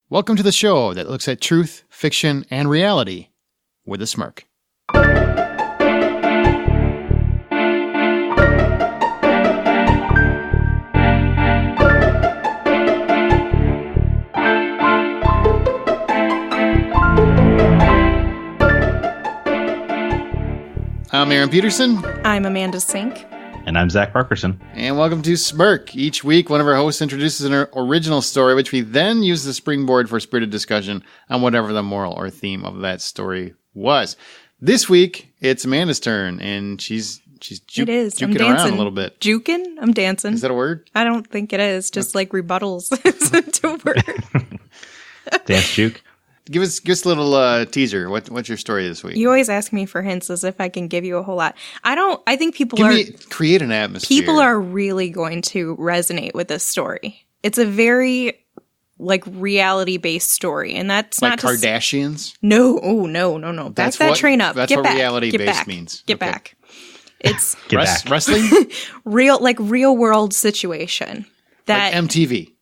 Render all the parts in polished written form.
Welcome to the show that looks at truth, fiction, and reality with a smirk. I'm Aaron Peterson. I'm Amanda Sink. And I'm Zach Parkerson. And welcome to Smirk. Each week, one of our hosts introduces an original story, which we then use as a springboard for spirited discussion on whatever the moral or theme of that story was. This week, it's Amanda's turn, and she's juking around a little bit. Juking? I'm dancing. Is that a word? I don't think it is. Just like rebuttals isn't a word. Dance juke. Give us a little teaser. What's your story this week? You always ask me for hints as if I can give you a whole lot. I think create an atmosphere. People are really going to resonate with this story. It's a very reality-based story, and that's like not Kardashians? No. Back that train up. That's what reality-based means. Get back. It's wrestling? real world situation. That like MTV.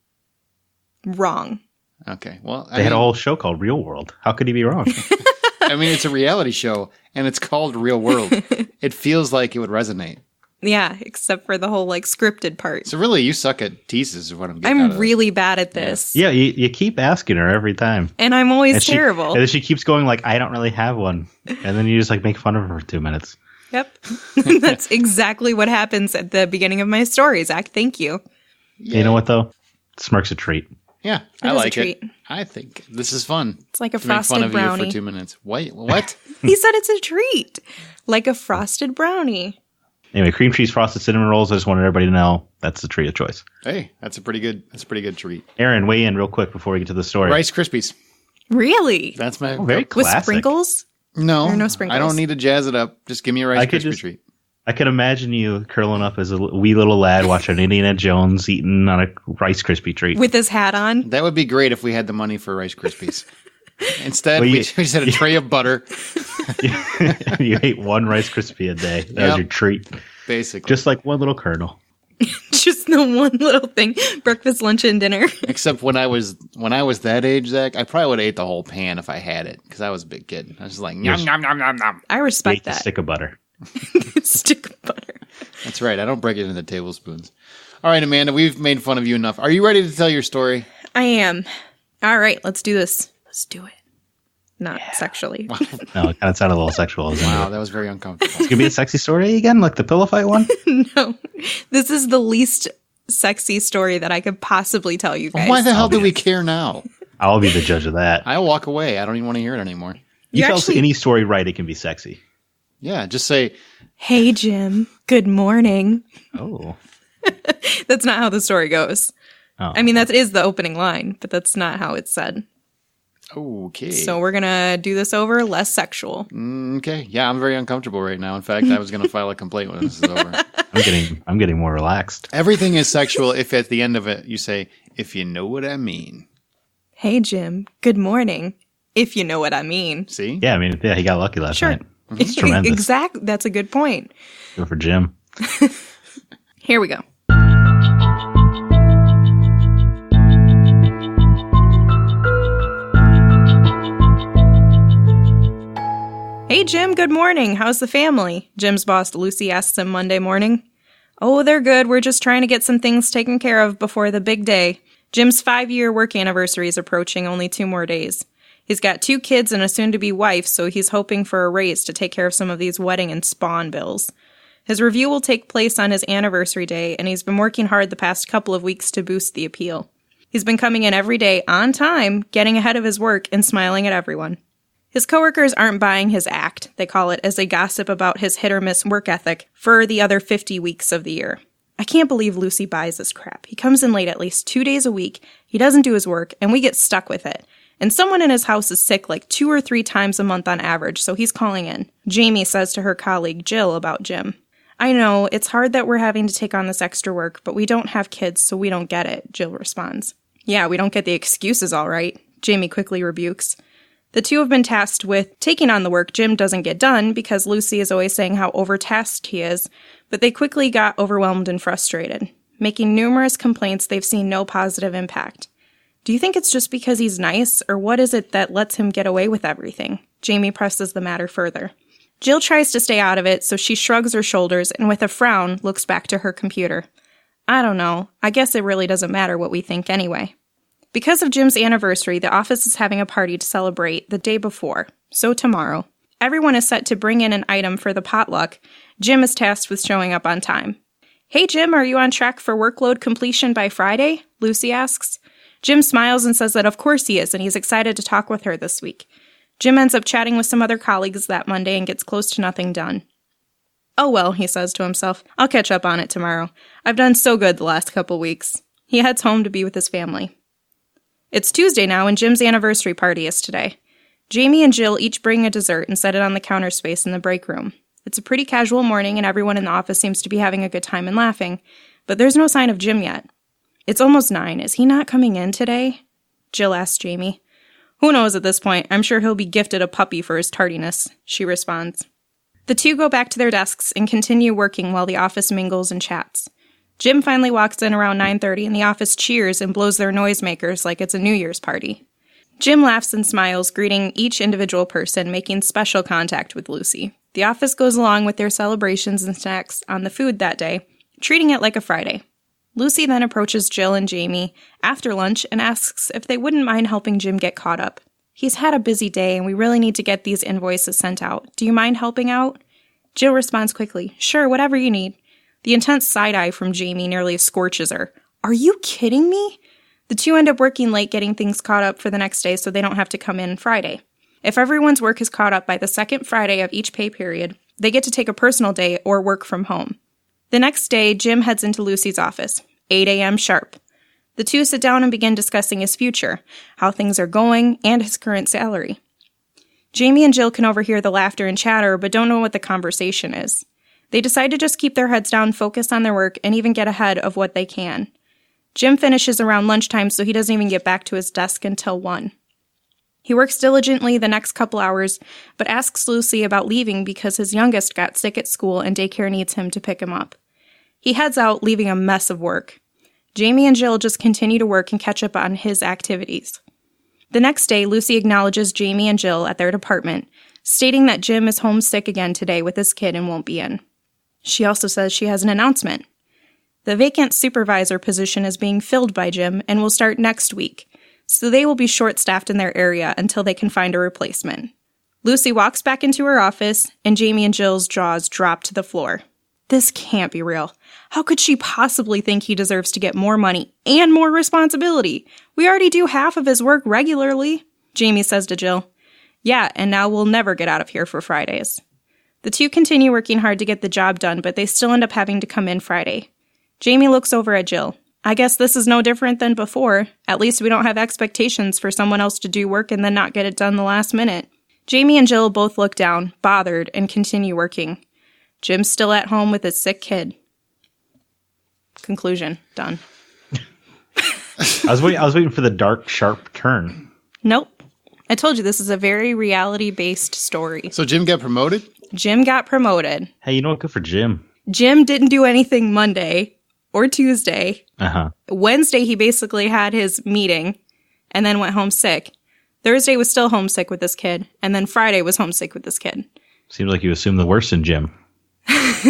Wrong. Okay, well... They had a whole show called Real World. How could he be wrong? I mean, it's a reality show, and it's called Real World. It feels like it would resonate. Yeah, except for the whole, scripted part. So really, you suck at teases is what I'm getting out of I'm really bad at this. Yeah, you keep asking her every time. And I'm always terrible. And then she keeps going I don't really have one. And then you just, make fun of her for 2 minutes. Yep. That's exactly what happens at the beginning of my story, Zach. Thank you. Yeah. You know what, though? Smirk's a treat. Yeah, I like it. I think this is fun. It's like a frosted brownie. Make fun of you for 2 minutes. Wait, what? He said it's a treat. Like a frosted brownie. Anyway, cream cheese frosted cinnamon rolls. I just wanted everybody to know that's the treat of choice. Hey, that's a pretty good treat. Aaron, weigh in real quick before we get to the story. Rice Krispies. Really? That's my very classic. With sprinkles? No. Or no sprinkles? I don't need to jazz it up. Just give me a Rice Krispie treat. I could imagine you curling up as a wee little lad watching Indiana Jones eating on a Rice Krispie treat. With his hat on? That would be great if we had the money for Rice Krispies. Instead, we just had a tray of butter. You ate one Rice Krispie a day. That was your treat. Basically. Just like one little kernel. Just the one little thing. Breakfast, lunch, and dinner. Except when I was that age, Zach, I probably would have ate the whole pan if I had it. Because I was a big kid. I was just like, nom, nom, nom, nom, nom. I respect that. A stick of butter. Stick of butter. That's right. I don't break it into tablespoons. All right, Amanda, we've made fun of you enough. Are you ready to tell your story? I am. All right, let's do this. Let's do it. Not sexually. No, it kind of sounded a little sexual. Wow, that was very uncomfortable. It's going to be a sexy story again, like the pillow fight one? No. This is the least sexy story that I could possibly tell you guys. Why the hell do we care now? I'll be the judge of that. I'll walk away. I don't even want to hear it anymore. You tell any story right, it can be sexy. Yeah, just say, "Hey, Jim, good morning." Oh. That's not how the story goes. Oh. I mean, that is the opening line, but that's not how it's said. Okay. So we're going to do this over less sexual. Okay. Yeah, I'm very uncomfortable right now. In fact, I was going to file a complaint when this is over. I'm getting more relaxed. Everything is sexual if at the end of it you say, "If you know what I mean." Hey, Jim, good morning. If you know what I mean. See? Yeah, he got lucky last night. It's tremendous. Exactly. That's a good point. Go for Jim. Here we go. Hey, Jim, good morning. How's the family? Jim's boss, Lucy, asks him Monday morning. Oh, they're good. We're just trying to get some things taken care of before the big day. Jim's 5-year work anniversary is approaching, only 2 more days. He's got 2 kids and a soon-to-be wife, so he's hoping for a raise to take care of some of these wedding and spawn bills. His review will take place on his anniversary day, and he's been working hard the past couple of weeks to boost the appeal. He's been coming in every day on time, getting ahead of his work, and smiling at everyone. His coworkers aren't buying his act, they call it, as they gossip about his hit-or-miss work ethic for the other 50 weeks of the year. I can't believe Lucy buys this crap. He comes in late at least 2 days a week, he doesn't do his work, and we get stuck with it. And someone in his house is sick 2 or 3 times a month on average, so he's calling in. Jamie says to her colleague Jill about Jim. I know, it's hard that we're having to take on this extra work, but we don't have kids, so we don't get it, Jill responds. Yeah, we don't get the excuses all right, Jamie quickly rebukes. The two have been tasked with taking on the work Jim doesn't get done because Lucy is always saying how overtasked he is, but they quickly got overwhelmed and frustrated. Making numerous complaints, they've seen no positive impact. Do you think it's just because he's nice, or what is it that lets him get away with everything? Jamie presses the matter further. Jill tries to stay out of it, so she shrugs her shoulders and with a frown looks back to her computer. I don't know. I guess it really doesn't matter what we think anyway. Because of Jim's anniversary, the office is having a party to celebrate the day before, so tomorrow. Everyone is set to bring in an item for the potluck. Jim is tasked with showing up on time. Hey Jim, are you on track for workload completion by Friday? Lucy asks. Jim smiles and says that of course he is, and he's excited to talk with her this week. Jim ends up chatting with some other colleagues that Monday and gets close to nothing done. Oh well, he says to himself, I'll catch up on it tomorrow. I've done so good the last couple weeks. He heads home to be with his family. It's Tuesday now, and Jim's anniversary party is today. Jamie and Jill each bring a dessert and set it on the counter space in the break room. It's a pretty casual morning, and everyone in the office seems to be having a good time and laughing, but there's no sign of Jim yet. It's almost 9. Is he not coming in today? Jill asks Jamie. Who knows at this point? I'm sure he'll be gifted a puppy for his tardiness, she responds. The two go back to their desks and continue working while the office mingles and chats. Jim finally walks in around 9:30 and the office cheers and blows their noisemakers like it's a New Year's party. Jim laughs and smiles, greeting each individual person, making special contact with Lucy. The office goes along with their celebrations and snacks on the food that day, treating it like a Friday. Lucy then approaches Jill and Jamie after lunch and asks if they wouldn't mind helping Jim get caught up. He's had a busy day and we really need to get these invoices sent out. Do you mind helping out? Jill responds quickly, sure, whatever you need. The intense side-eye from Jamie nearly scorches her. Are you kidding me? The two end up working late getting things caught up for the next day so they don't have to come in Friday. If everyone's work is caught up by the second Friday of each pay period, they get to take a personal day or work from home. The next day, Jim heads into Lucy's office, 8 a.m. sharp. The two sit down and begin discussing his future, how things are going, and his current salary. Jamie and Jill can overhear the laughter and chatter, but don't know what the conversation is. They decide to just keep their heads down, focus on their work, and even get ahead of what they can. Jim finishes around lunchtime, so he doesn't even get back to his desk until 1. He works diligently the next couple hours, but asks Lucy about leaving because his youngest got sick at school and daycare needs him to pick him up. He heads out, leaving a mess of work. Jamie and Jill just continue to work and catch up on his activities. The next day, Lucy acknowledges Jamie and Jill at their department, stating that Jim is homesick again today with his kid and won't be in. She also says she has an announcement. The vacant supervisor position is being filled by Jim and will start next week, so they will be short-staffed in their area until they can find a replacement. Lucy walks back into her office, and Jamie and Jill's jaws drop to the floor. This can't be real. How could she possibly think he deserves to get more money and more responsibility? We already do half of his work regularly, Jamie says to Jill. Yeah, and now we'll never get out of here for Fridays. The two continue working hard to get the job done, but they still end up having to come in Friday. Jamie looks over at Jill. I guess this is no different than before. At least we don't have expectations for someone else to do work and then not get it done the last minute. Jamie and Jill both look down, bothered, and continue working. Jim's still at home with his sick kid. Conclusion. Done. I was waiting for the dark, sharp turn. Nope. I told you this is a very reality-based story. So Jim got promoted? Jim got promoted. Hey, you know what? Good for Jim. Jim didn't do anything Monday or Tuesday. Uh-huh. Wednesday, he basically had his meeting and then went home sick. Thursday was still homesick with this kid. And then Friday was homesick with this kid. Seems like you assume the worst in Jim.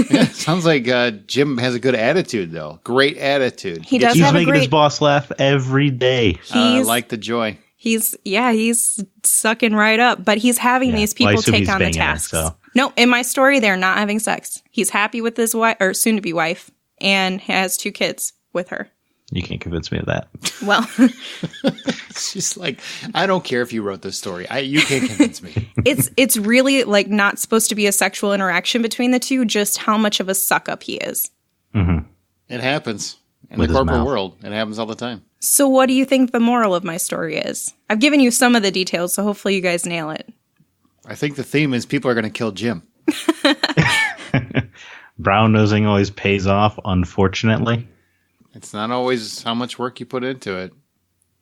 Yeah, sounds like Jim has a good attitude, though. Great attitude. He does He's have a making great... his boss laugh every day. Like the joy. He's sucking right up, but he's having these people take on the tasks. So. No, in my story, they're not having sex. He's happy with his wife, or soon-to-be wife, and has 2 kids with her. You can't convince me of that. Well, she's like, I don't care if you wrote this story. You can't convince me. It's really like not supposed to be a sexual interaction between the two, just how much of a suck-up he is. Mm-hmm. It happens in with the corporate mouth. world. It happens all the time. So what do you think the moral of my story is? I've given you some of the details, so hopefully you guys nail it. I think the theme is people are going to kill Jim. Brown nosing always pays off, unfortunately. It's not always how much work you put into it.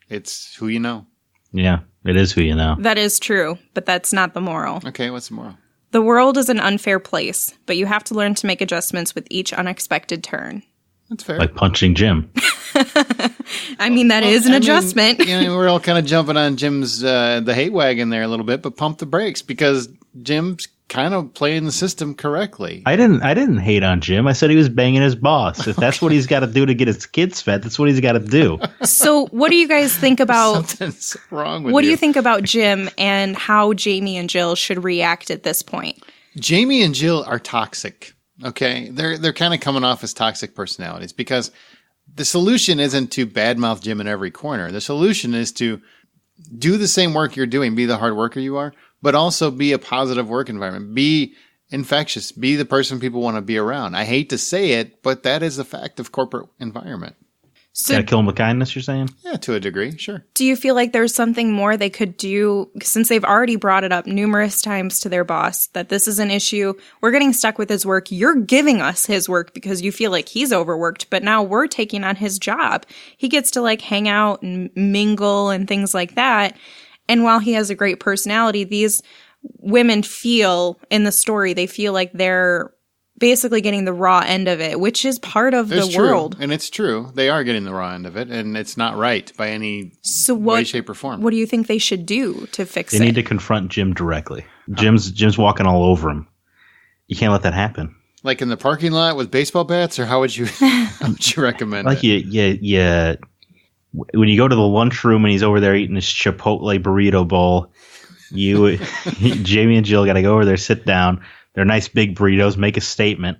It's who you know. Yeah, it is who you know. That is true, but that's not the moral. Okay, what's the moral? The world is an unfair place, but you have to learn to make adjustments with each unexpected turn. That's fair. Like punching Jim. I mean, that is an adjustment. We're all kind of jumping on Jim's the hate wagon there a little bit, but pump the brakes because Jim's kind of playing the system correctly. I didn't hate on Jim. I said he was banging his boss. If that's what he's got to do to get his kids fed, that's what he's got to do. So what do you guys think about... Something's wrong with What do you think about Jim and how Jamie and Jill should react at this point? Jamie and Jill are toxic. Okay, they're kind of coming off as toxic personalities because the solution isn't to badmouth Jim in every corner. The solution is to do the same work you're doing, be the hard worker you are, but also be a positive work environment. Be infectious. Be the person people want to be around. I hate to say it, but that is the fact of corporate environment. So, Gotta kill him with kindness, you're saying? Yeah, to a degree, sure. do you feel like there's something more they could do, since they've already brought it up numerous times to their boss, that this is an issue, we're getting stuck with his work, you're giving us his work because you feel like he's overworked, but now we're taking on his job. He gets to like hang out and mingle and things like that. And while he has a great personality, these women feel in the story, they feel like they're basically getting the raw end of it, which is part of the world. And it's true. They are getting the raw end of it, and it's not right by any way, shape, or form. What do you think they should do to fix it? They need to confront Jim directly. Jim's walking all over him. You can't let that happen. Like in the parking lot with baseball bats, or how would you recommend like it? When you go to the lunchroom and he's over there eating his Chipotle burrito bowl, Jamie and Jill got to go over there, sit down. They're nice big burritos. Make a statement.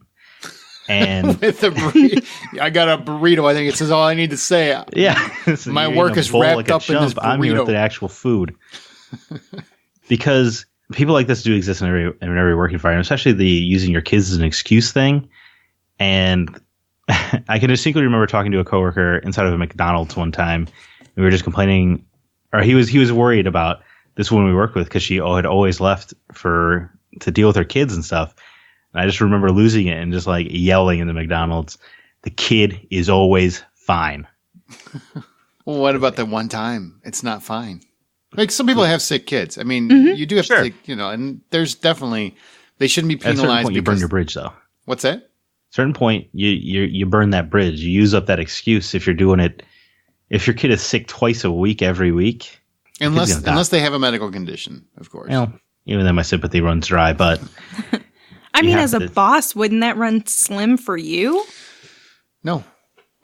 And with the burrito, I got a burrito. I think it says all I need to say. Yeah, my work is wrapped up in this burrito. I'm here with the actual food. Because people like this do exist in every work environment, especially the using your kids as an excuse thing. And I can distinctly remember talking to a coworker inside of a McDonald's one time. We were just complaining, or he was worried about this woman we worked with because she had always left to deal with her kids and stuff. And I just remember losing it and just like yelling in the McDonald's, "The kid is always fine." Well, what about the one time it's not fine? Like some people have sick kids. I mean, you do have to take, and there's definitely, they shouldn't be penalized. At a certain point, you burn your bridge, though. What's that? At a certain point, you burn that bridge. You use up that excuse if you're doing it. If your kid is sick twice a week, every week. Unless they have a medical condition, of course. Well, even then my sympathy runs dry, but I mean, as a boss, wouldn't that run slim for you? No.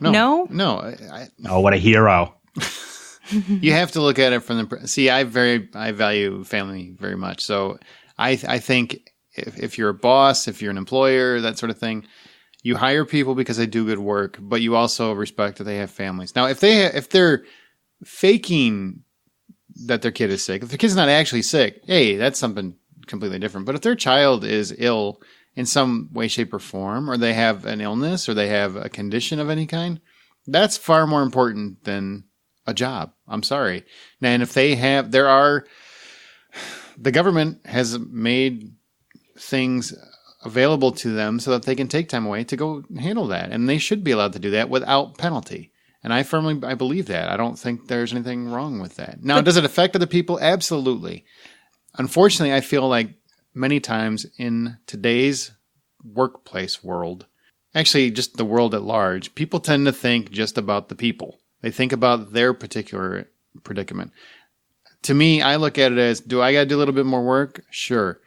Oh, what a hero. You have to look at it from I value family very much. So I think if you're a boss, if you're an employer, that sort of thing, you hire people because they do good work, but you also respect that they have families. Now, if they're faking that their kid is sick, if the kid's not actually sick, hey, that's something completely different. But if their child is ill in some way, shape, or form, or they have an illness, or they have a condition of any kind, that's far more important than a job. I'm sorry. Now, and if the government has made things available to them so that they can take time away to go handle that. And they should be allowed to do that without penalty. And I believe that. I don't think there's anything wrong with that. Now, does it affect other people? Absolutely. Unfortunately, I feel like many times in today's workplace world, actually just the world at large, people tend to think just about the people. They think about their particular predicament. To me, I look at it as, do I got to do a little bit more work? Sure.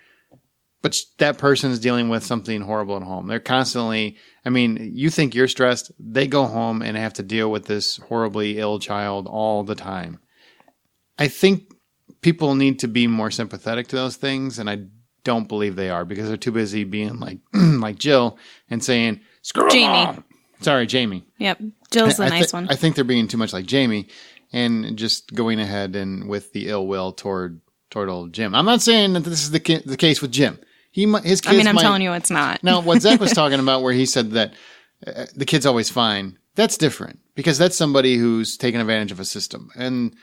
But that person is dealing with something horrible at home. They're constantly, you think you're stressed. They go home and have to deal with this horribly ill child all the time. I think people need to be more sympathetic to those things, and I don't believe they are because they're too busy being like Jill and saying, screw Jamie. Sorry, Jamie. Yep. Jill's the nice one. I think they're being too much like Jamie and just going ahead and with the ill will toward old Jim. I'm not saying that this is the case with Jim. His kids I'm telling you it's not. Now, what Zach was talking about where he said that the kid's always fine, that's different because that's somebody who's taken advantage of a system. And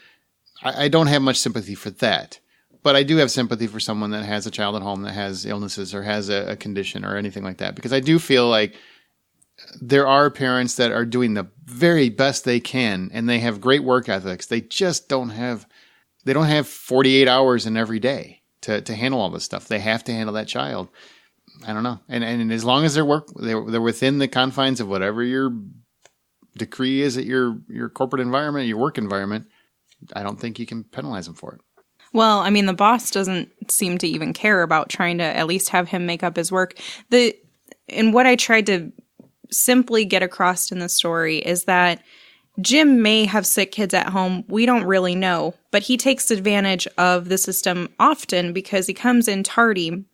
I don't have much sympathy for that. But I do have sympathy for someone that has a child at home that has illnesses or has a condition or anything like that. Because I do feel like there are parents that are doing the very best they can and they have great work ethics. They just don't have 48 hours in every day to handle all this stuff. They have to handle that child. I don't know. And as long as they're within the confines of whatever your decree is at your corporate environment, your work environment, I don't think you can penalize him for it. Well, I mean, the boss doesn't seem to even care about trying to at least have him make up his work. And what I tried to simply get across in the story is that Jim may have sick kids at home. We don't really know, but he takes advantage of the system often because he comes in tardy.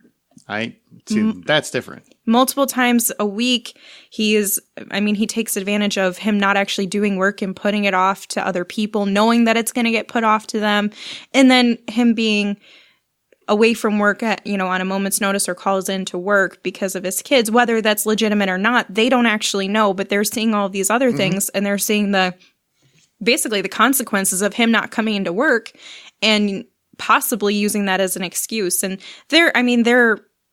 That's different. Multiple times a week, he takes advantage of him not actually doing work and putting it off to other people, knowing that it's going to get put off to them. And then him being away from work at, on a moment's notice or calls in to work because of his kids, whether that's legitimate or not, they don't actually know, but they're seeing all these other things and they're seeing basically the consequences of him not coming into work and possibly using that as an excuse. And they're,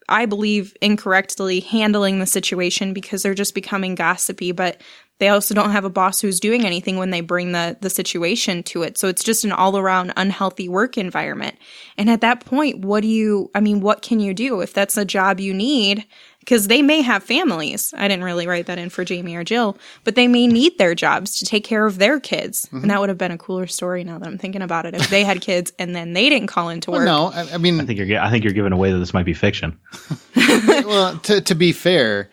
I believe, incorrectly handling the situation because they're just becoming gossipy, but they also don't have a boss who's doing anything when they bring the situation to it. So it's just an all-around unhealthy work environment. And at that point, what can you do if that's a job you need? Because they may have families. I didn't really write that in for Jamie or Jill, but they may need their jobs to take care of their kids. And that would have been a cooler story now that I'm thinking about it. If they had kids and then they didn't call into work. No, I think you're giving away that this might be fiction. Well, to be fair,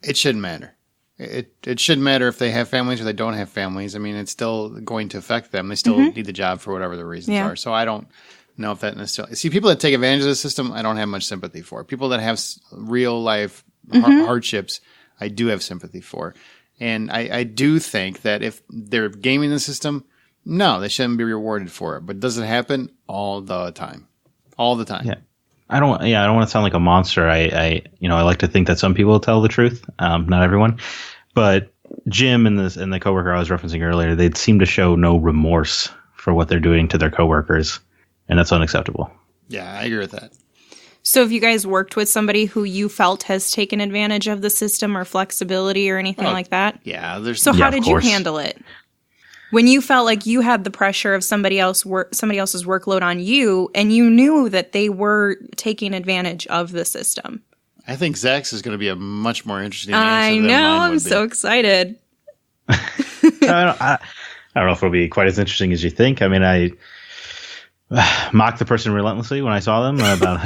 it shouldn't matter. It shouldn't matter if they have families or they don't have families. It's still going to affect them. They still need the job for whatever the reasons are. So I don't know if that necessarily... See, people that take advantage of the system, I don't have much sympathy for. People that have real life hardships, I do have sympathy for. And I do think that if they're gaming the system, no, they shouldn't be rewarded for it. But does it happen? All the time. All the time. Yeah. I don't want to sound like a monster. I like to think that some people tell the truth. Not everyone. But Jim and the coworker I was referencing earlier, they seem to show no remorse for what they're doing to their coworkers, and that's unacceptable. Yeah, I agree with that. So have you guys worked with somebody who you felt has taken advantage of the system or flexibility or anything like that? Yeah. How did you handle it? When you felt like you had the pressure of somebody else's workload on you and you knew that they were taking advantage of the system. I think Zach's is going to be a much more interesting answer I than know. mine would I'm be. so excited. I don't know if it'll be quite as interesting as you think. I mocked the person relentlessly when I saw them about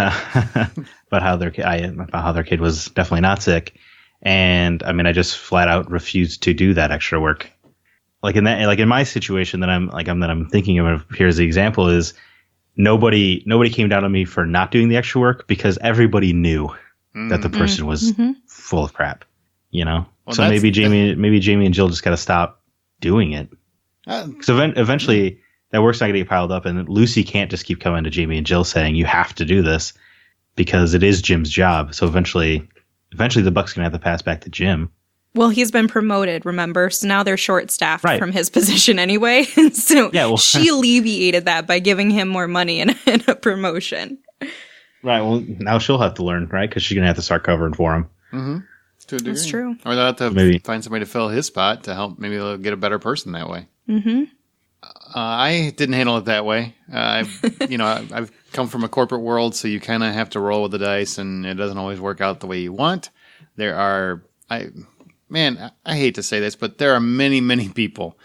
how their kid was definitely not sick, and I just flat out refused to do that extra work. In my situation that I'm thinking of here as the example is nobody came down on me for not doing the extra work because everybody knew that the person was full of crap, Well, so maybe Jamie and Jill just got to stop doing it. So eventually that work's not going to get piled up, and Lucy can't just keep coming to Jamie and Jill saying you have to do this because it is Jim's job. So eventually the buck's going to have to pass back to Jim. Well, he's been promoted, remember? So now they're short-staffed from his position anyway. So she alleviated that by giving him more money and a promotion. Right. Well, now she'll have to learn, right? Because she's going to have to start covering for him. Mm-hmm. To a degree. That's true. Or they'll have to find somebody to fill his spot to help. Maybe they'll get a better person that way. Mm-hmm. I didn't handle it that way. I've come from a corporate world, so you kind of have to roll with the dice, and it doesn't always work out the way you want. I hate to say this, but there are many, many people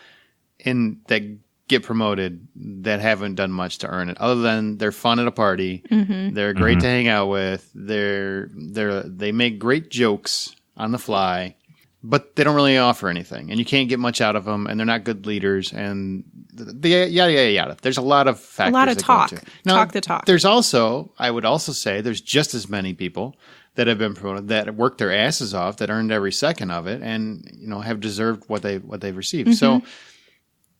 that get promoted that haven't done much to earn it, other than they're fun at a party. Mm-hmm. They're great to hang out with. They make great jokes on the fly, but they don't really offer anything, and you can't get much out of them, and they're not good leaders, and yada, yada, yada. There's a lot of factors. A lot of that talk. Go into it. Now, talk the talk. I would also say there's just as many people that have been promoted that worked their asses off, that earned every second of it, and have deserved what they've received. Mm-hmm. So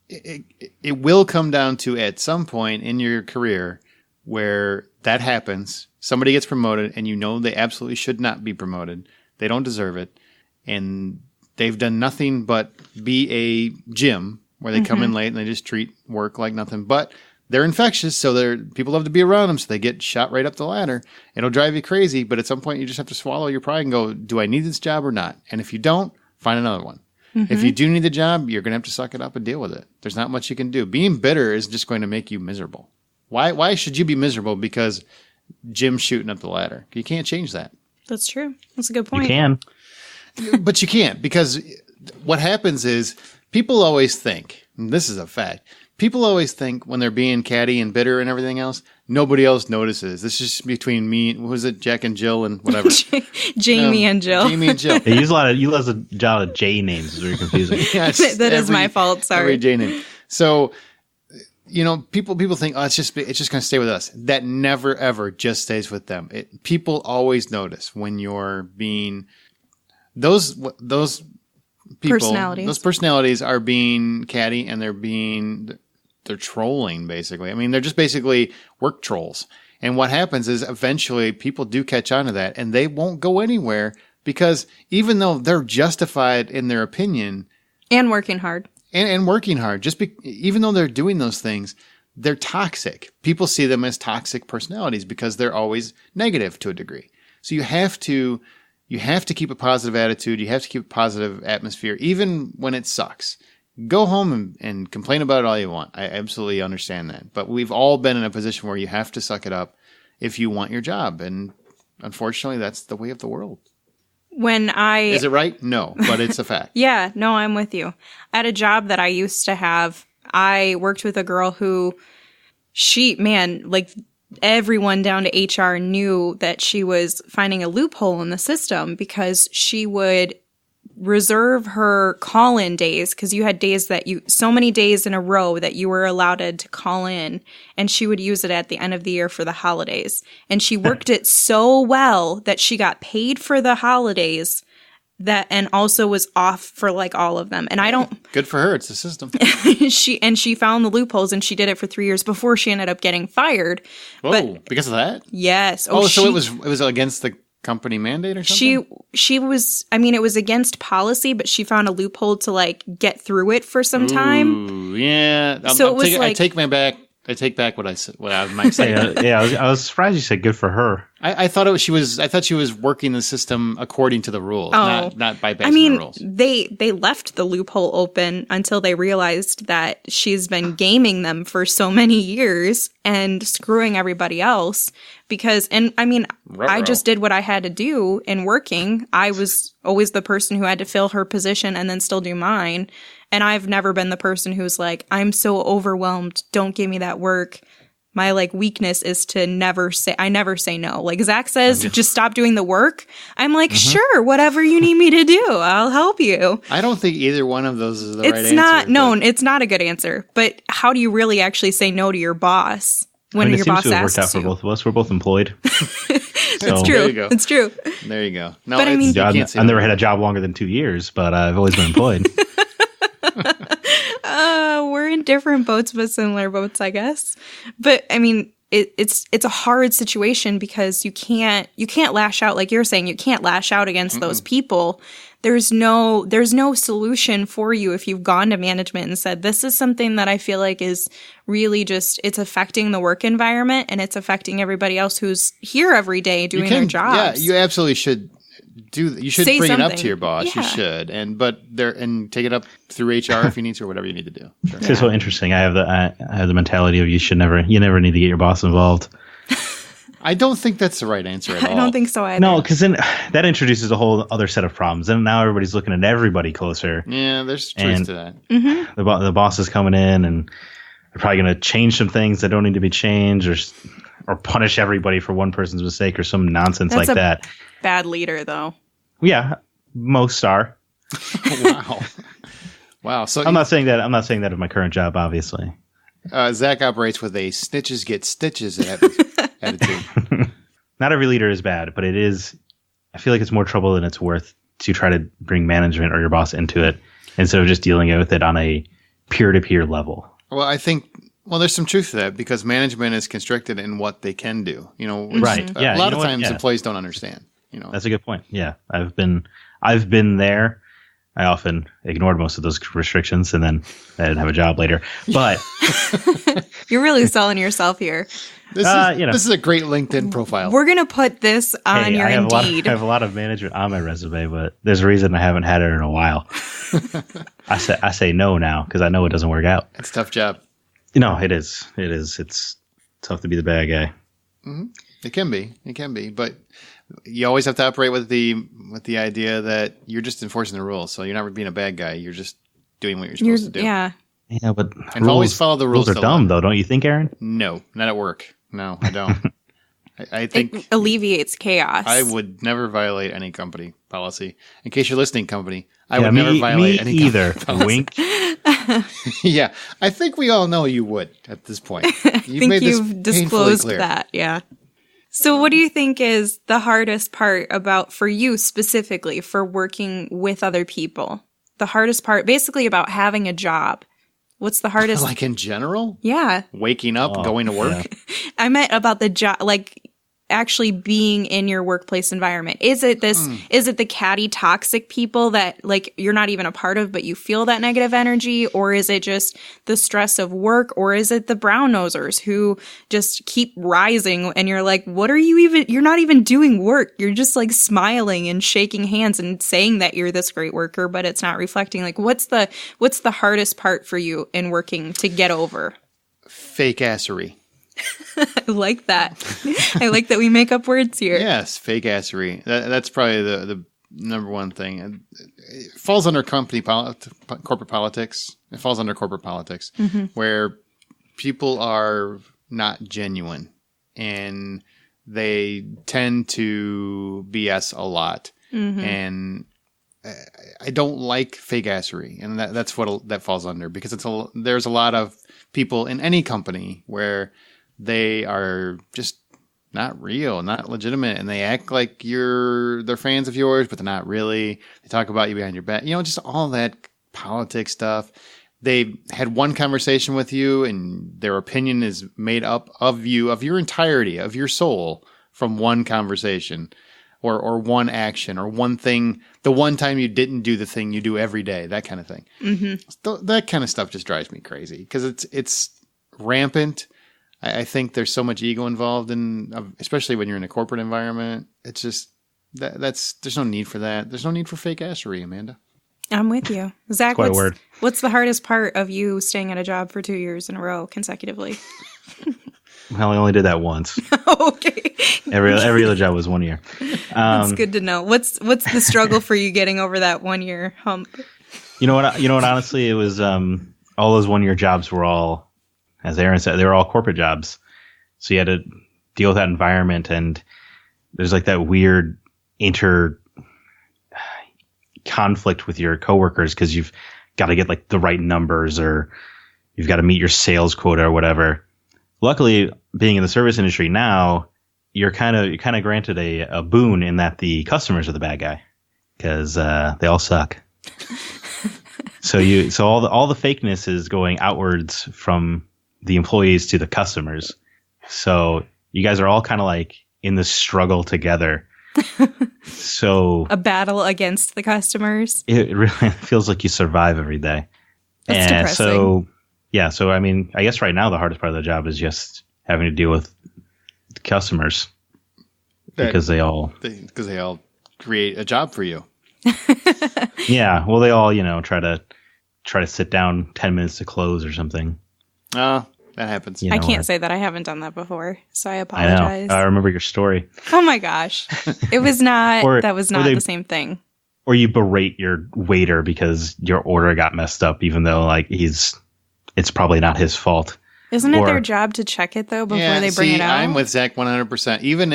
it will come down to at some point in your career where that happens. Somebody gets promoted, and they absolutely should not be promoted. They don't deserve it, and they've done nothing but be a gym where they come in late and they just treat work like nothing. But they're infectious, so people love to be around them, so they get shot right up the ladder. It'll drive you crazy, but at some point you just have to swallow your pride and go, do I need this job or not? And if you don't, find another one. Mm-hmm. If you do need the job, you're going to have to suck it up and deal with it. There's not much you can do. Being bitter is just going to make you miserable. Why should you be miserable because Jim's shooting up the ladder? You can't change that. That's true. That's a good point. You can. But you can't, because what happens is people always think, and this is a fact, people always think when they're being catty and bitter and everything else, nobody else notices. This is just between me, who was it, Jack and Jill and whatever. Jamie and Jill. Jamie and Jill. You use a lot of J names. It's very confusing. Yeah, that is my fault. Sorry. Every J name. So, people think, oh, it's just going to stay with us. That never, ever just stays with them. People always notice when you're being those people, those personalities are being catty and they're trolling, basically. I mean, they're just basically work trolls. And what happens is eventually people do catch on to that and they won't go anywhere because even though they're justified in their opinion and working hard and working hard, even though they're doing those things, they're toxic. People see them as toxic personalities because they're always negative to a degree. So you have to keep a positive attitude. You have to keep a positive atmosphere, even when it sucks. Go home and complain about it all you want. I absolutely understand that. But we've all been in a position where you have to suck it up if you want your job. And unfortunately, that's the way of the world. Is it right? No, but it's a fact. Yeah, no, I'm with you. At a job that I used to have, I worked with a girl who everyone down to HR knew that she was finding a loophole in the system because she would reserve her call-in days because you had days so many days in a row that you were allowed to call in, and she would use it at the end of the year for the holidays. And she worked it so well that she got paid for the holidays and also was off for all of them. And I don't. Good for her. It's the system. She found the loopholes and she did it for 3 years before she ended up getting fired. Oh, because of that? Yes. So it was against the company mandate or something? She was, it was against policy, but she found a loophole to get through it for some time. Yeah. I take back what I might say. I was surprised you said good for her. I thought she was working the system according to the rules, not bypassing the rules. They left the loophole open until they realized that she's been gaming them for so many years and screwing everybody else. I just did what I had to do in working. I was always the person who had to fill her position and then still do mine. And I've never been the person who's I'm so overwhelmed. Don't give me that work. My weakness is to never say no. Zach says, just stop doing the work. I'm sure, whatever you need me to do, I'll help you. I don't think either one of those is the right answer. It's not a good answer. But how do you really actually say no to your boss when your boss asks you? It seems to have worked out for both of us. We're both employed. It's true. There you go. It's true. There you go. No, but I've never had a job longer than 2 years, but I've always been employed. We're in different boats, but similar boats, I guess. But it's a hard situation because you can't lash out, like you're saying. You can't lash out against those people. There's no solution for you if you've gone to management and said, this is something that I feel like is really it's affecting the work environment and it's affecting everybody else who's here every day doing their jobs. Yeah, you absolutely should. You should bring it up to your boss. Yeah. You should, and take it up through HR if you need to, or whatever you need to do. Sure. It's so interesting. I have the mentality of you never need to get your boss involved. I don't think that's the right answer at all. I don't think so either. No, because then that introduces a whole other set of problems. And now everybody's looking at everybody closer. Yeah, there's truth to that. Mm-hmm. The boss is coming in, and they're probably going to change some things that don't need to be changed, or punish everybody for one person's mistake, or some nonsense like that. Bad leader, though. Yeah, most are. Wow. So I'm not saying that of my current job, obviously. Zach operates with a snitches get stitches attitude. Not every leader is bad, but it is. I feel like it's more trouble than it's worth to try to bring management or your boss into it instead of just dealing with it on a peer-to-peer level. Well, I think. Well, there's some truth to that because management is constricted in what they can do. Right? Yeah. A lot of times employees don't understand. That's a good point. Yeah, I've been there. I often ignored most of those restrictions, and then I didn't have a job later. But you're really selling yourself here. This is a great LinkedIn profile. We're gonna put this on your Indeed. I have a lot of management on my resume, but there's a reason I haven't had it in a while. I say no now because I know it doesn't work out. It's a tough job. No, it is. It is. It's tough to be the bad guy. Mm-hmm. It can be. But you always have to operate with the idea that you're just enforcing the rules. So you're not being a bad guy. You're just doing what you're supposed to do. Yeah. Yeah, but and always follow the rules. Rules are dumb, though, don't you think, Aaron? No, not at work. No, I don't. I think it alleviates chaos. I would never violate any company policy. In case you're listening, company, I would never violate any either. Policy. Wink. Yeah, I think we all know you would at this point. You've disclosed that. Yeah. So what do you think is the hardest part for you specifically for working with other people? The hardest part, basically about having a job. What's the hardest? Like in general? Yeah. Waking up, going to work? Yeah. I meant about the job, like actually being in your workplace environment. Is it the catty, toxic people that like you're not even a part of, but you feel that negative energy? Or is it just the stress of work? Or is it the brown nosers who just keep rising and you're like, you're not even doing work. You're just like smiling and shaking hands and saying that you're this great worker, but it's not reflecting. Like what's the hardest part for you in working to get over? Fake assery. I like that. I like that we make up words here. Yes, fake assery. That's probably the number one thing. It falls under corporate politics. It falls under corporate politics where people are not genuine and they tend to BS a lot. And I don't like fake assery, and that's what that falls under because there's a lot of people in any company where they are just not real, not legitimate, and they act like they're fans of yours, but they're not really. They talk about you behind your back. Just all that politics stuff. They had one conversation with you, and their opinion is made up of you, of your entirety, of your soul, from one conversation or one action or one thing, the one time you didn't do the thing you do every day, that kind of thing. That kind of stuff just drives me crazy because it's rampant. I think there's so much ego involved especially when you're in a corporate environment. It's just there's no need for that. There's no need for fake assery, Amanda. I'm with you. Zach, what's the hardest part of you staying at a job for 2 years in a row consecutively? Well, I only did that once. Okay. Every other job was 1 year. That's good to know. What's the struggle for you getting over that 1 year hump? You know what? Honestly, it was all those 1 year jobs were all, as Aaron said, they were all corporate jobs. So you had to deal with that environment, and there's like that weird conflict with your coworkers because you've got to get like the right numbers or you've got to meet your sales quota or whatever. Luckily, being in the service industry now, you're kind of granted a boon in that the customers are the bad guy because they all suck. So all the fakeness is going outwards from the employees to the customers. So you guys are all kind of like in this struggle together. So a battle against the customers. It really feels like you survive every day. That's depressing. So I mean, I guess right now the hardest part of the job is just having to deal with customers because they all create a job for you. Yeah, well, they all try to sit down 10 minutes to close or something. That happens. I can't say that I haven't done that before, so I apologize. I remember your story. Oh my gosh, it was not. That was not the same thing. Or you berate your waiter because your order got messed up, even though it's probably not his fault. Isn't it their job to check it though before they bring it out? I'm with Zach 100%. Even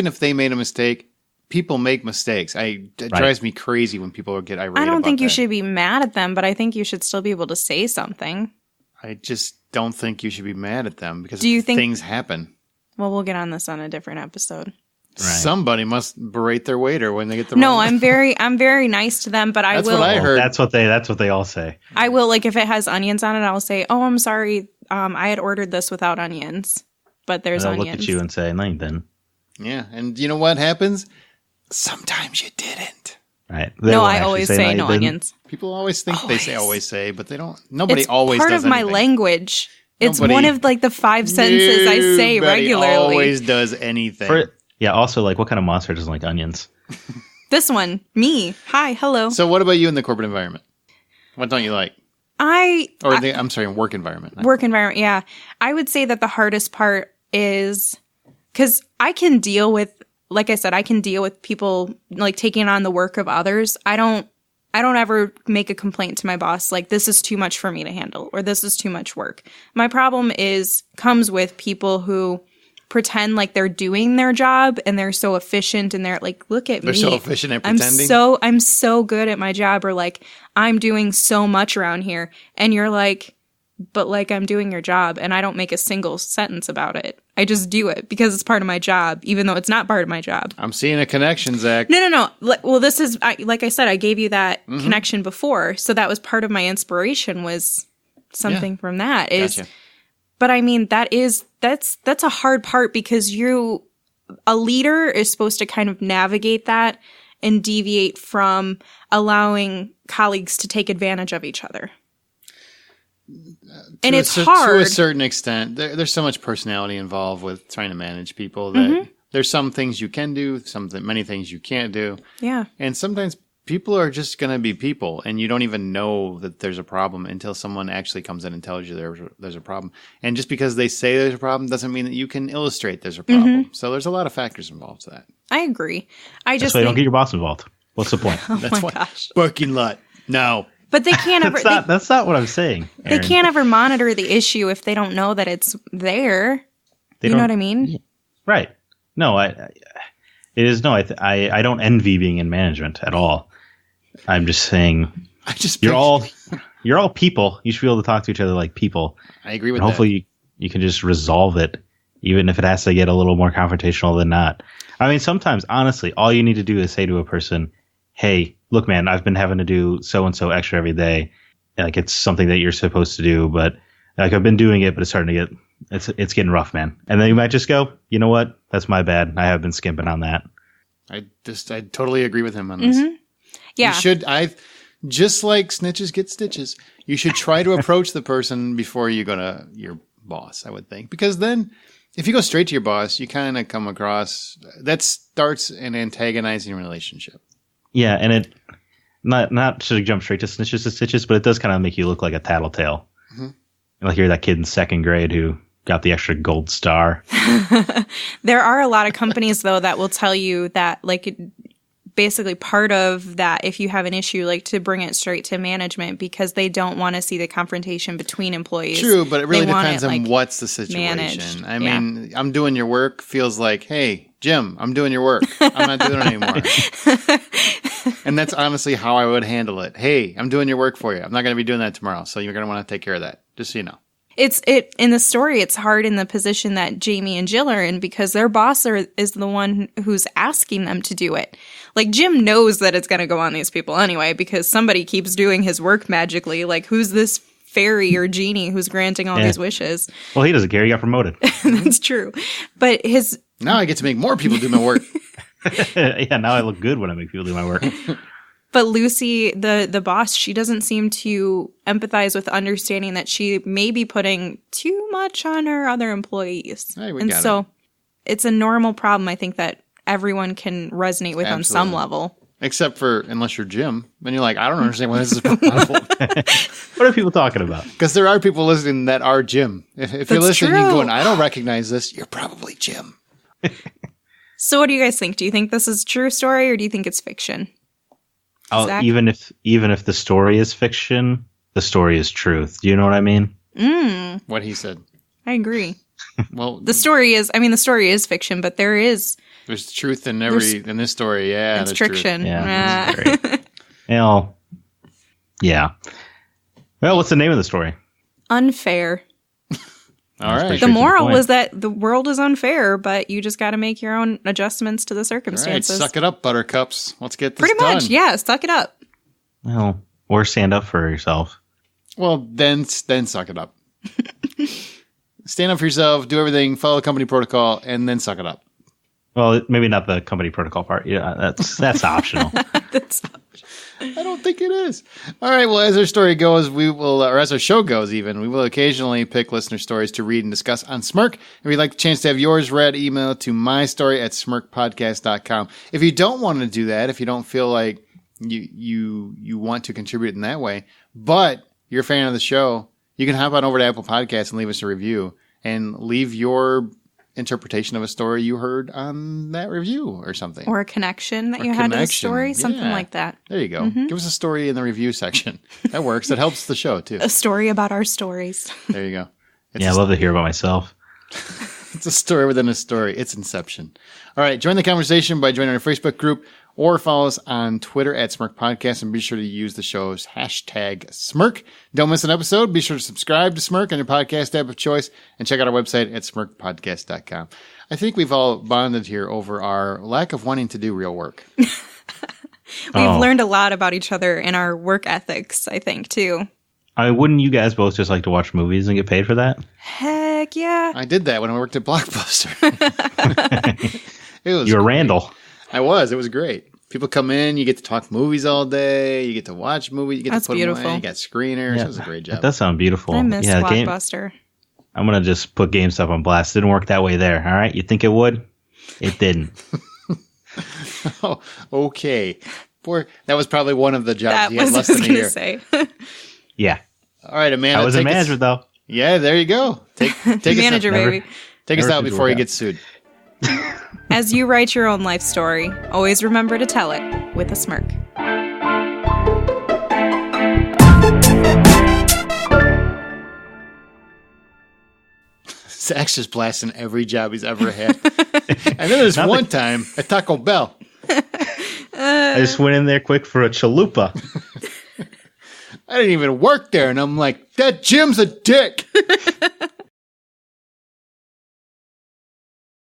if they made a mistake, people make mistakes. It drives me crazy when people get irate. I don't think you should be mad at them, but I think you should still be able to say something. I just don't think you should be mad at them because things happen. Well, we'll get on this on a different episode. Right. Somebody must berate their waiter when they get the No, I'm very nice to them, but that's what I heard. That's what they all say. I will, like, if it has onions on it, I'll say, "Oh, I'm sorry. I had ordered this without onions, but there's onions." I'll look at you and say, "No, then." Yeah, and you know what happens? Sometimes you didn't. Right. No, I always say no onions. People always think they say always say, but they don't. Nobody always does anything. It's part of my language. It's one of the 5 sentences I say regularly. Nobody always does anything. Also, what kind of monster doesn't like onions? This one. Me. Hi. Hello. So what about you in the corporate environment? What don't you like? I'm sorry, in work environment. Work environment, yeah. I would say that the hardest part is because I can deal with like I said, I can deal with people like taking on the work of others. I don't ever make a complaint to my boss like, this is too much for me to handle, or this is too much work. My problem comes with people who pretend like they're doing their job and they're so efficient and they're like, look at me. They're so efficient at pretending. I'm so good at my job, or like, I'm doing so much around here. And you're like, but like, I'm doing your job and I don't make a single sentence about it. I just do it because it's part of my job, even though it's not part of my job. I'm seeing a connection, Zach. No. Well, this is, like I said, I gave you that connection before. So that was part of my inspiration, was something from that. Gotcha. But I mean, that's a hard part, because a leader is supposed to kind of navigate that and deviate from allowing colleagues to take advantage of each other. And it's hard. To a certain extent. There's so much personality involved with trying to manage people that there's some things you can do, many things you can't do. Yeah. And sometimes people are just going to be people, and you don't even know that there's a problem until someone actually comes in and tells you there's a problem. And just because they say there's a problem doesn't mean that you can illustrate there's a problem. So there's a lot of factors involved to that. I agree. That's why you don't get your boss involved. What's the point? That's why. Gosh. Parking lot. No. But they can't ever. That's not what I'm saying, Aaron. They can't ever monitor the issue if they don't know that it's there. You know what I mean? Right. No, I don't envy being in management at all. I'm just saying, you're all people. You should be able to talk to each other like people. I agree with that. Hopefully you can just resolve it, even if it has to get a little more confrontational than not. I mean, sometimes, honestly, all you need to do is say to a person, hey, look, man, I've been having to do so-and-so extra every day. Like, it's something that you're supposed to do, but like, I've been doing it, but it's starting to it's getting rough, man. And then you might just go, you know what? That's my bad. I have been skimping on that. I totally agree with him on this. Yeah. You should, just like snitches get stitches, you should try to approach the person before you go to your boss, I would think. Because then, if you go straight to your boss, you kind of come across, that starts an antagonizing relationship. Yeah, and it, not to jump straight to snitches and stitches, but it does kind of make you look like a tattletale. Like you're that kid in second grade who got the extra gold star. There are a lot of companies, though, that will tell you that, like, basically part of that, if you have an issue, like, to bring it straight to management, because they don't want to see the confrontation between employees. True, but it really depends on what's the situation. Managed. I mean, I'm doing your work feels like, hey, Jim, I'm doing your work. I'm not doing it anymore. And that's honestly how I would handle it. Hey, I'm doing your work for you. I'm not going to be doing that tomorrow, so you're going to want to take care of that, just so you know. In the story, it's hard in the position that Jamie and Jill are in, because their boss is the one who's asking them to do it. Like, Jim knows that it's going to go on these people anyway, because somebody keeps doing his work magically. Like, who's this fairy or genie who's granting all these wishes? Well, he doesn't care. He got promoted. That's true. But now I get to make more people do my work. Yeah, now I look good when I make people do my work. But Lucy, the boss, she doesn't seem to empathize with understanding that she may be putting too much on her other employees. Hey, so it's a normal problem, I think, that everyone can resonate with on some level. Except for, unless you're Jim, then you're like, I don't understand why this is a problem. What are people talking about? Because there are people listening that are Jim. If you're listening and going, I don't recognize this, you're probably Jim. So what do you guys think? Do you think this is a true story, or do you think it's fiction? Even if the story is fiction, the story is truth. Do you know what I mean? What he said. I agree. Well, the story is fiction, but there's truth in this story. Yeah, it's fiction. Yeah. Well, yeah. Well, what's the name of the story? Unfair. All right. The moral was that the world is unfair, but you just got to make your own adjustments to the circumstances. All right, suck it up, buttercups. Let's get this Pretty much, yeah. Suck it up. Well, or stand up for yourself. Well, then suck it up. Stand up for yourself, do everything, follow company protocol, and then suck it up. Well, maybe not the company protocol part. Yeah, that's optional. I don't think it is. All right. Well, as our story goes, or as our show goes even, we will occasionally pick listener stories to read and discuss on Smirk. If you'd like the chance to have yours read, email to mystory@smirkpodcast.com. If you don't want to do that, if you don't feel like you want to contribute in that way, but you're a fan of the show, you can hop on over to Apple Podcasts and leave us a review and leave your interpretation of a story you heard on that review or something. Or a connection that you had to the story, something like that. There you go. Give us a story in the review section. That works. That helps the show, too. A story about our stories. There you go. I love to hear about myself. It's a story within a story. It's Inception. All right. Join the conversation by joining our Facebook group or follow us on Twitter at Smirk Podcast, and be sure to use the show's hashtag Smirk. Don't miss an episode. Be sure to subscribe to Smirk on your podcast app of choice and check out our website at smirkpodcast.com. I think we've all bonded here over our lack of wanting to do real work. We've learned a lot about each other in our work ethics, I think, too. Wouldn't you guys both just like to watch movies and get paid for that? Heck yeah. I did that when I worked at Blockbuster. You're Randall. I was. It was great. People come in, you get to talk movies all day, you get to watch movies, you get to put them away, you got screeners. It was a great job. That does sound beautiful. I miss Blockbuster. I'm going to just put GameStop on blast. It didn't work that way there, all right? You think it would? It didn't. Oh, okay. Boy, that was probably one of the jobs you had less than a year. Say. Yeah. All right, Amanda. I was a manager, though. Yeah, there you go. Take manager, baby. Take us out before you get sued. As you write your own life story, always remember to tell it with a smirk. Zach's just blasting every job he's ever had. And then there's one time at Taco Bell. I just went in there quick for a chalupa. I didn't even work there, and I'm like, that Jim's a dick.